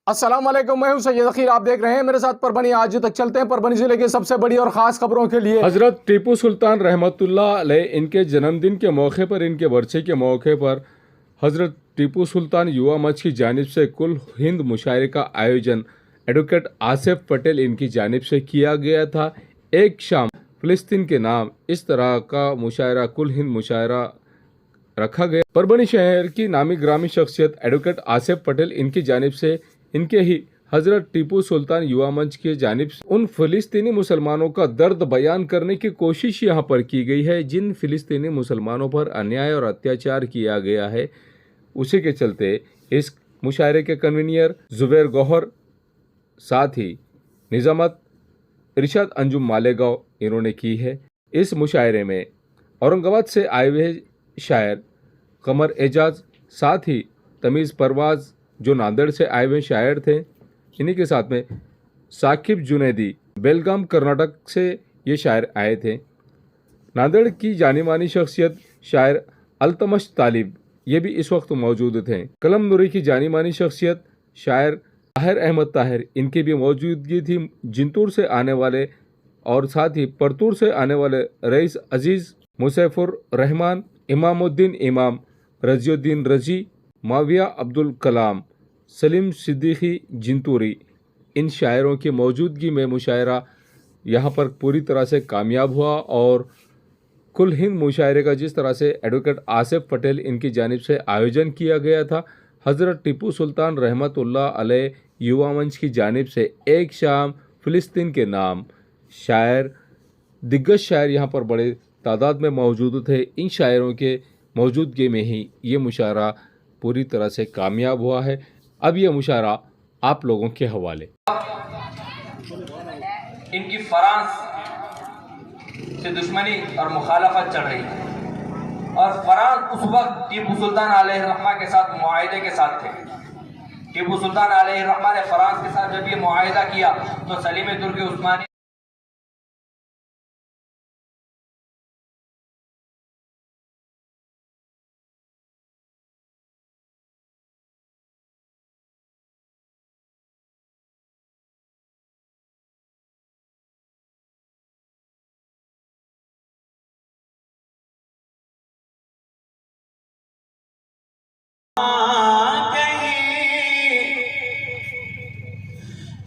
السلام علیکم، میں ہوں سید اخیر، آپ دیکھ رہے ہیں میرے ساتھ پربنی۔ آج تک چلتے ہیں پربنی ضلع کی سب سے بڑی اور خاص خبروں کے لیے۔ حضرت ٹیپو سلطان رحمۃ اللہ علیہ ان کے جنم دن کے موقع پر، ان کے ورثے کے موقع پر حضرت ٹیپو سلطان یووا منچ کی جانب سے کل ہند مشاعرے کا آیوجن ایڈوکیٹ آصف پٹیل ان کی جانب سے کیا گیا تھا۔ ایک شام فلسطین کے نام، اس طرح کا مشاعرہ کل ہند مشاعرہ رکھا گیا۔ پربنی شہر کی نامی گرامی شخصیت ایڈوکیٹ آصف پٹیل ان کی جانب سے ان کے ہی حضرت ٹیپو سلطان یووا منچ کی جانب سے ان فلسطینی مسلمانوں کا درد بیان کرنے کی کوشش یہاں پر کی گئی ہے جن فلسطینی مسلمانوں پر انیائے اور اتیاچار کیا گیا ہے۔ اسی کے چلتے اس مشاعرے کے کنوینئر زبیر گوہر، ساتھ ہی نظامت ارشاد انجم مالیگاؤ انہوں نے کی ہے۔ اس مشاعرے میں اورنگ آباد سے آئے ہوئے شاعر قمر اعجاز، ساتھ ہی تمیز پرواز جو ناندیڑ سے آئے ہوئے شاعر تھے، انہی کے ساتھ میں ثاقب جنیدی بیلگام کرناٹک سے یہ شاعر آئے تھے۔ ناندیڑ کی جانی مانی شخصیت شاعر التمش طالب یہ بھی اس وقت موجود تھے۔ قلم نوری کی جانی مانی شخصیت شاعر طاہر احمد طاہر، ان کی بھی موجودگی تھی۔ جنتور سے آنے والے اور ساتھ ہی پرتور سے آنے والے رئیس عزیز، مصیف الرحمان، امام الدین امام، رضی الدین رضی، معاویہ عبدالکلام، سلیم صدیقی جنتوری، ان شاعروں کی موجودگی میں مشاعرہ یہاں پر پوری طرح سے کامیاب ہوا۔ اور کل ہند مشاعرے کا جس طرح سے ایڈوکیٹ آصف پٹیل ان کی جانب سے آیوجن کیا گیا تھا، حضرت ٹیپو سلطان رحمۃ اللہ علیہ یووا منچ کی جانب سے ایک شام فلسطین کے نام، شاعر دگج شاعر یہاں پر بڑے تعداد میں موجود تھے۔ ان شاعروں کے موجودگی میں ہی یہ مشاعرہ پوری طرح سے کامیاب ہوا ہے۔ اب یہ مشاعرہ آپ لوگوں کے حوالے۔ ان کی فرانس سے دشمنی اور مخالفت چل رہی ہے، اور فرانس اس وقت ٹیپو سلطان علیہ الرحمہ کے ساتھ معاہدے کے ساتھ تھے۔ ٹیپو سلطان علیہ الرحمہ نے فرانس کے ساتھ جب یہ معاہدہ کیا تو سلیم ترک عثمانی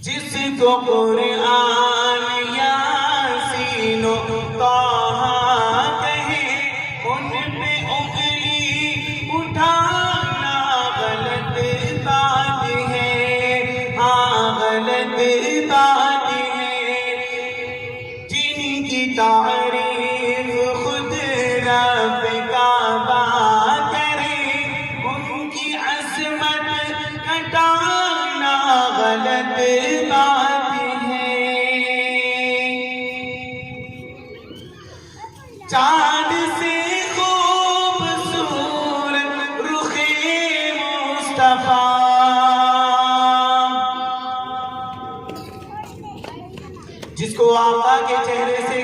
جس کو قرآن یاسین و طٰہٰ کہے، ان پہ انگلی اٹھانا غلط بات ہے، ہاں غلط بات ہے۔ جن کی تعریف خود رب کعبہ کرے، ان کی عظمت گھٹانا غلط بات ہے۔ چاند سے خوبصورت رخ مصطفیٰ، جس کو آقا کے چہرے سے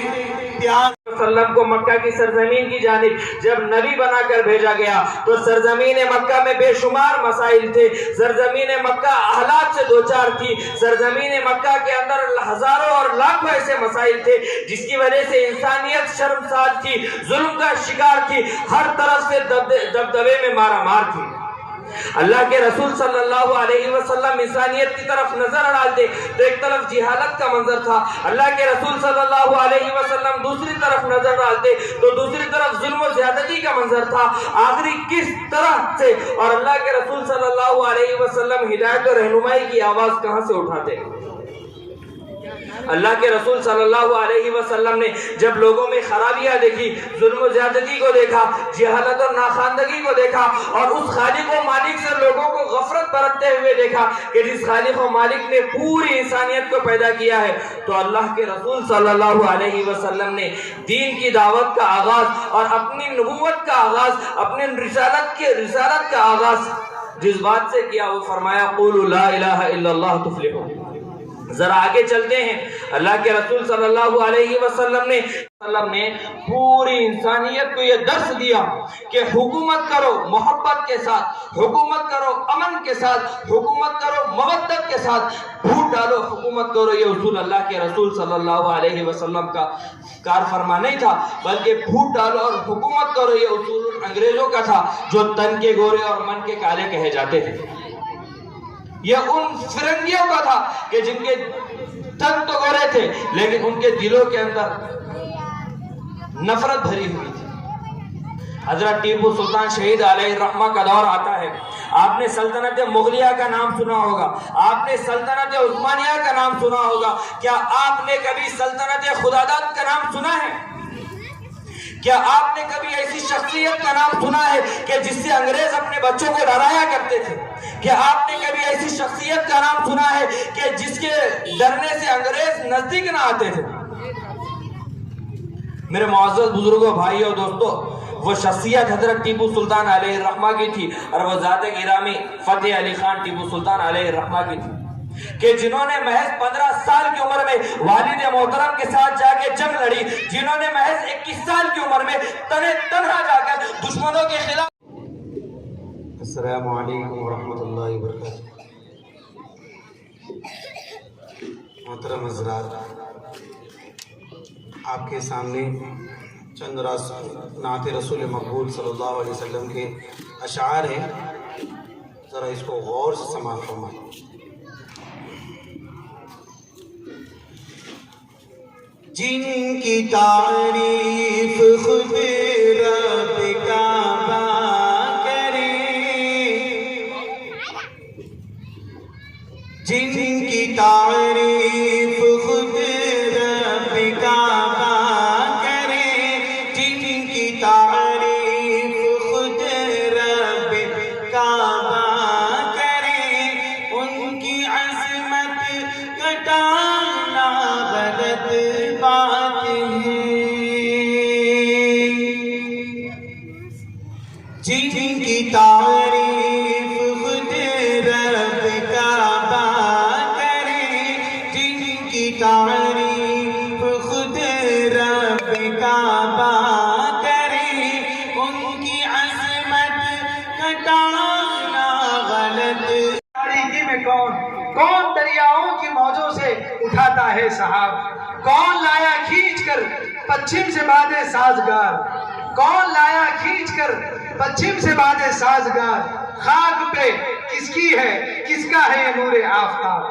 پیار وسلم کو مکہ کی سرزمین کی جانب جب نبی بنا کر بھیجا گیا تو سرزمین مکہ میں بے شمار مسائل تھے۔ سرزمین مکہ احلاک سے دوچار تھی۔ سرزمین مکہ کے اندر ہزاروں اور لاکھوں ایسے مسائل تھے جس کی وجہ سے انسانیت شرمسار تھی، ظلم کا شکار تھی، ہر طرف سے دبدبے میں مارا مار تھی۔ اللہ کے رسول صلی اللہ علیہ وسلم انسانیت کی طرف نظر ڈالتے تو ایک طرف جہالت کا منظر تھا، اللہ کے رسول صلی اللہ علیہ وسلم دوسری طرف نظر ڈالتے تو دوسری طرف ظلم و زیادتی کا منظر تھا۔ آخری کس طرح سے اور اللہ کے رسول صلی اللہ علیہ وسلم ہدایت و رہنمائی کی آواز کہاں سے اٹھاتے؟ اللہ کے رسول صلی اللہ علیہ وسلم نے جب لوگوں میں خرابیاں دیکھی، ظلم و زیادتی کو دیکھا، جہالت اور ناخواندگی کو دیکھا، اور اس خالق و مالک سے لوگوں کو غفلت برتتے ہوئے دیکھا کہ جس خالق و مالک نے پوری انسانیت کو پیدا کیا ہے، تو اللہ کے رسول صلی اللہ علیہ وسلم نے دین کی دعوت کا آغاز اور اپنی نبوت کا آغاز، اپنی رسالت کا آغاز جس بات سے کیا وہ فرمایا قولوا لا الہ الا اللہ تفلحوا۔ ذرا آگے چلتے ہیں۔ اللہ کے رسول صلی اللہ علیہ وسلم نے پوری انسانیت کو یہ درس دیا کہ حکومت کرو محبت کے ساتھ، حکومت کرو امن کے ساتھ، حکومت کرو مودت کے ساتھ پھوٹ ڈالو حکومت کرو، یہ اصول اللہ کے رسول صلی اللہ علیہ وسلم کا کار فرما نہیں تھا، بلکہ پھوٹ ڈالو اور حکومت کرو یہ اصول انگریزوں کا تھا، جو تن کے گورے اور من کے کالے کہے جاتے تھے۔ یہ ان فرنگیوں کا تھا کہ جن کے تن تو گورے تھے لیکن ان کے دلوں کے اندر نفرت بھری ہوئی تھی۔ حضرت ٹیپو سلطان شہید علیہ الرحمہ کا دور آتا ہے، آپ نے سلطنت مغلیہ کا نام سنا ہوگا، آپ نے سلطنت عثمانیہ کا نام سنا ہوگا، کیا آپ نے کبھی سلطنت خداداد کا نام سنا ہے؟ کیا آپ نے کبھی ایسی شخصیت کا نام سنا ہے کہ جس سے انگریز اپنے بچوں کو ڈرایا کرتے تھے؟ کیا آپ نے کبھی ایسی شخصیت کا نام سنا ہے کہ جس کے ڈرنے سے انگریز نزدیک نہ آتے تھے؟ میرے معزز بزرگوں، بھائیوں، دوستوں، وہ شخصیت حضرت ٹیپو سلطان علیہ الرحمہ کی تھی، اور وہ ذات گرامی فتح علی خان ٹیپو سلطان علیہ الرحمہ کی تھی، کہ جنہوں نے محض 15 سال کی عمر میں والد محترم کے ساتھ جا کے جنگ لڑی، جنہوں نے محض 21 سال کی عمر میں تنہا جا کر دشمنوں کے خلاف۔ السلام علیکم ورحمۃ اللہ وبرکاتہ۔ محترم حضرات، آپ کے سامنے چند نعت رسول مقبول صلی اللہ علیہ وسلم کے اشعار ہیں، ذرا اس کو غور سے سماعت فرمائیں۔ جن کی تعریف خود رب کعبہ کرے، جن کی تعریف خود رب کعبہ کرے، جن کی تعریف خود رب کعبہ کرے، ان کی عظمت گھٹانا غلط بات ہے، جن کی تعریف خود رب کعبہ کرے، جن کی تعریف خود رب کعبہ کرے، ان کی عظمت گھٹانا غلط۔ تاریکی میں کون دریاؤں کی موجوں سے اٹھاتا ہے سحاب، کون لایا کھینچ کر پچھم سے باد سازگار، کون لایا کھینچ کر پچھم سے باد سازگار، خاک پہ کس کی ہے، کس کا ہے یہ نور آفتاب۔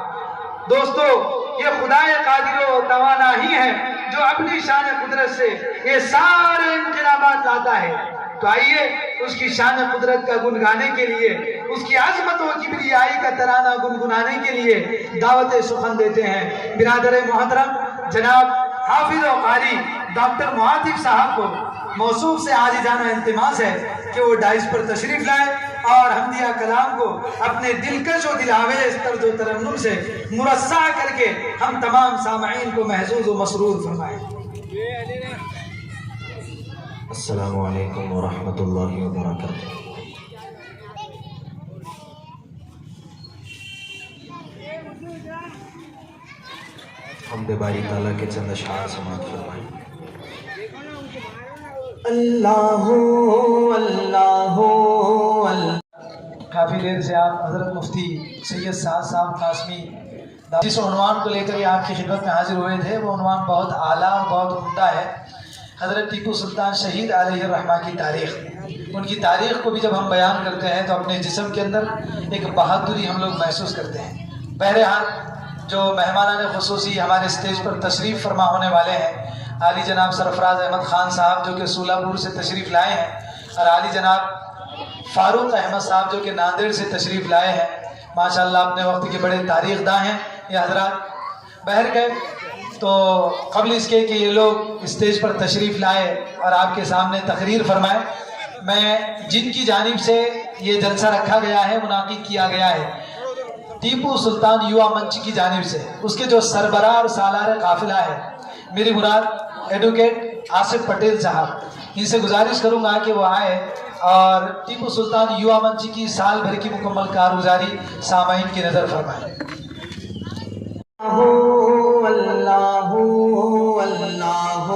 دوستو، یہ خدائے قادر و توانا ہی ہے جو اپنی شان قدرت سے یہ سارے انقلابات لاتا ہے۔ تو آئیے اس کی شان قدرت کا گنگانے کے لیے، اس کی عظمت و کبریائی کا ترانہ گنگنانے کے لیے دعوت سخن دیتے ہیں برادر محترم جناب حافظ و قاری ڈاکٹر معاطف صاحب کو موصوف سے عاجزانہ التماس ہے کہ وہ ڈائس پر تشریف لائے اور حمدیہ کلام کو اپنے دلکش و دلاویز طرز و ترنم سے مرصع کر کے ہم تمام سامعین کو محظوظ و مسرور فرمائیں۔ السلام علیکم ورحمۃ اللہ وبرکاتہ۔ حمد باری تعالیٰ کے چند اشعار سماعت فرمائیں۔ اللہ اللہ اللہ۔ کافی دیر سے آپ حضرت مفتی سید سعد صاحب قاسمی جس عنوان کو لے کر یہ آپ کی خدمت میں حاضر ہوئے تھے، وہ عنوان بہت اعلیٰ اور بہت عمدہ ہے، حضرت ٹیپو سلطان شہید علیہ الرحمہ کی تاریخ۔ ان کی تاریخ کو بھی جب ہم بیان کرتے ہیں تو اپنے جسم کے اندر ایک بہادری ہم لوگ محسوس کرتے ہیں۔ بہرحال جو مہمانان خصوصی ہمارے اسٹیج پر تشریف فرما ہونے والے ہیں، عالی جناب سرفراز احمد خان صاحب جو کہ سولہ پور سے تشریف لائے ہیں، اور عالی جناب فاروق احمد صاحب جو کہ ناندیڑ سے تشریف لائے ہیں، ماشاءاللہ اپنے وقت کے بڑے تاریخ داں ہیں یہ حضرات۔ بہر گئے تو قبل اس کے کہ یہ لوگ اسٹیج پر تشریف لائے اور آپ کے سامنے تقریر فرمائے، میں جن کی جانب سے یہ جلسہ رکھا گیا ہے، منعقد کیا گیا ہے، ٹیپو سلطان یووا منچ کی جانب سے، اس کے جو سربراہ اور سالار قافلہ ہے، میری مراد ایڈوکیٹ آصف پٹیل صاحب، ان سے گزارش کروں گا کہ وہ آئے اور ٹیپو سلطان یووا منچ کی سال بھر کی مکمل کارگزاری سامعین کی نظر فرمائیں۔ اللہ اللہ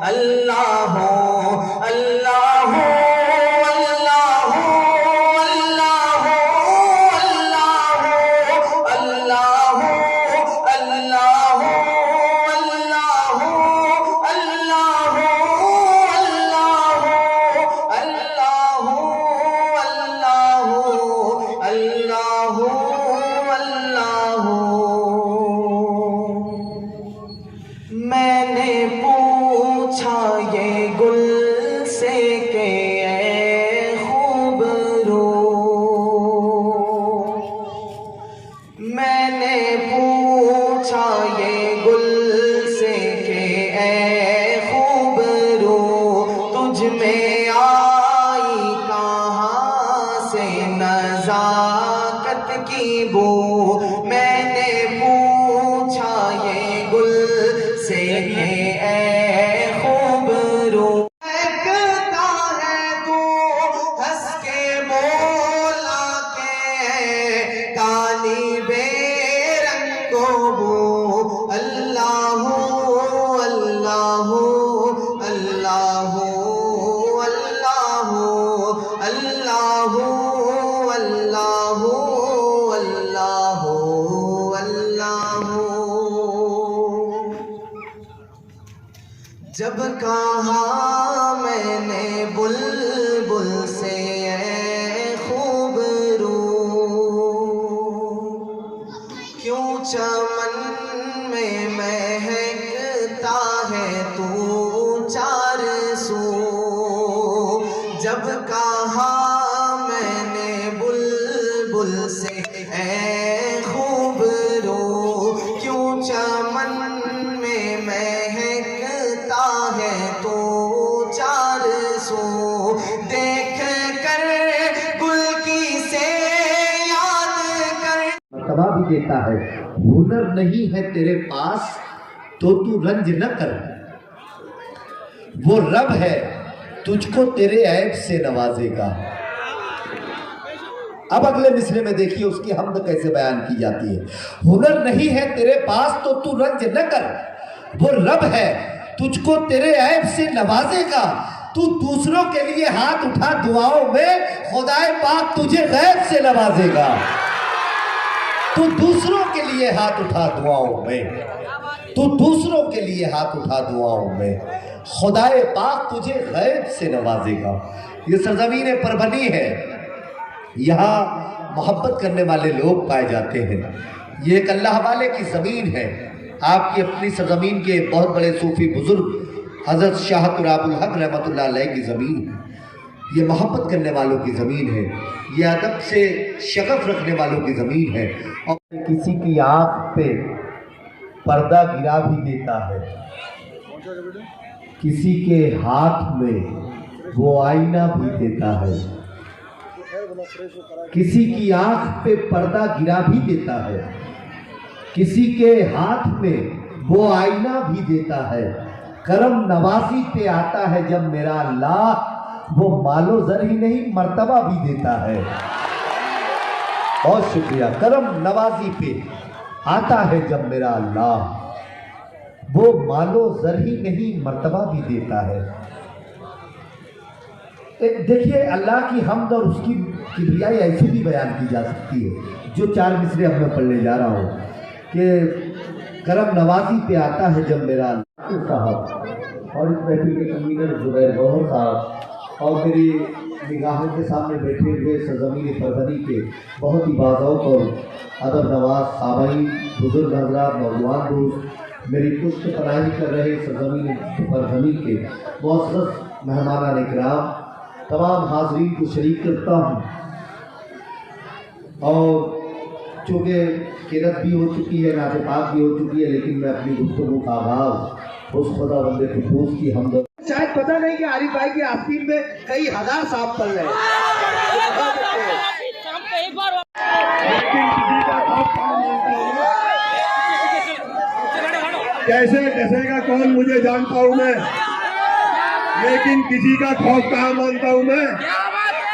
اللہ اللہ اللہ اللہ میں نے پوچھا یہ گل سے کہ اے خوبرو تجھ میں آئی کہاں سے نزاکت کی بو، میں نے پوچھا یہ گل سے کہ اے خوبرو کہتا ہے تو ہنس کے بولا کہ کالی بے رنگو بو، اللہ اللہ اللہ اللہ اللہ اللہ اللہ اللہ۔ جب کہا میں نے بلبل سے اے خوبرو کیوں چمن میں مہکتا ہے تو چار سو، جب کہا میں نے بلبل سے اے خوبرو کیوں چمن میں مہکتا ہے تو چار سو، دیکھ کر گل کی سے یاد کر مرتبہ بھی دیتا ہے۔ ہنر نہیں ہے تیرے پاس تو رنج نہ کر، وہ رب ہے تجھ کو تیرے عیب سے نوازے گا۔ اب اگلے مصرے میں دیکھیے اس کی حمد کیسے بیان کی جاتی ہے۔ ہنر نہیں ہے تیرے پاس تو رنج نہ کر، وہ رب ہے تجھ کو تیرے عیب سے نوازے گا۔ تو دوسروں کے لیے ہاتھ اٹھا دعاؤں میں، خدائے پاک تجھے غیب سے نوازے گا۔ تو دوسروں کے لیے ہاتھ اٹھا دعاؤں میں، تو دوسروں کے لیے ہاتھ اٹھا دعاؤں میں، خدائے پاک تجھے غیب سے نوازے گا۔ یہ سرزمین پربنی ہے، یہاں محبت کرنے والے لوگ پائے جاتے ہیں۔ یہ ایک اللہ والے کی زمین ہے، آپ کی اپنی سرزمین کے بہت بڑے صوفی بزرگ حضرت شاہ تراب الحق رحمۃ اللہ علیہ کی زمین ہے، یہ محبت کرنے والوں کی زمین ہے، یہ ادب سے شغف رکھنے والوں کی زمین ہے۔ اور کسی کی آنکھ پہ پردہ گرا بھی دیتا ہے، کسی کے ہاتھ میں وہ آئینہ بھی دیتا ہے، کسی کی آنکھ پہ پردہ گرا بھی دیتا ہے، کسی کے ہاتھ میں وہ آئینہ بھی دیتا ہے۔ کرم نوازی پہ آتا ہے جب میرا اللہ، وہ مال و زر ہی نہیں مرتبہ بھی دیتا ہے۔ بہت شکریہ۔ کرم نوازی پہ آتا ہے جب میرا اللہ، وہ مال و زر ہی نہیں مرتبہ بھی دیتا ہے۔ دیکھیے اللہ کی حمد اور اس کی کبریائی ایسے بھی بیان کی جا سکتی ہے، جو چار مصرے اب میں پڑھنے جا رہا ہوں کہ کرم نوازی پہ آتا ہے جب میرا اللہ صاحب، اور اس محفل کے کنوینر زبیر گوہر صاحب، اور میری نگاہوں کے سامنے بیٹھے ہوئے سرزمین پربنی کے بہت ہی باذوق اور ادب نواز سامعین، بزرگ حضرات، نوجوان دوست، میری پشت پناہی کر رہے سرزمین پربنی کے معزز مہمانان اکرام، تمام حاضرین کو شریک کرتا ہوں۔ اور چونکہ قرت بھی ہو چکی ہے، نعت پاک بھی ہو چکی ہے، لیکن میں اپنی گفتگو کا آغاز اس خدا بندے قدوس کی حمد، شاید پتہ نہیں کہ عارف بھائی کی آستین میں کئی ہزار سانپ پل رہے ہیں، کیسے ڈسے گا کون مجھے جانتا ہوں میں، لیکن کسی کا خوف کہاں مانتا ہوں میں،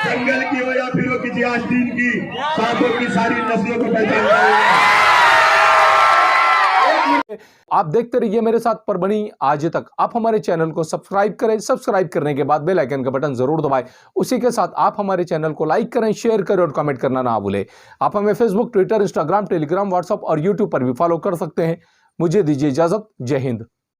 جنگل کی ہو یا پھر وہ کسی آستین کی، سانپوں کی ساری نسلوں کو پہچانتا ہوں۔ آپ دیکھتے رہیے میرے ساتھ پربنی آج تک۔ آپ ہمارے چینل کو سبسکرائب کریں، سبسکرائب کرنے کے بعد بیل آئیکن کا بٹن ضرور دبائیں، اسی کے ساتھ آپ ہمارے چینل کو لائک کریں، شیئر کریں اور کمنٹ کرنا نہ بھولیں۔ آپ ہمیں فیس بک، ٹویٹر، انسٹاگرام، ٹیلی گرام، واٹس ایپ اور یوٹیوب پر بھی فالو کر سکتے ہیں۔ مجھے دیجیے اجازت۔ جے ہند۔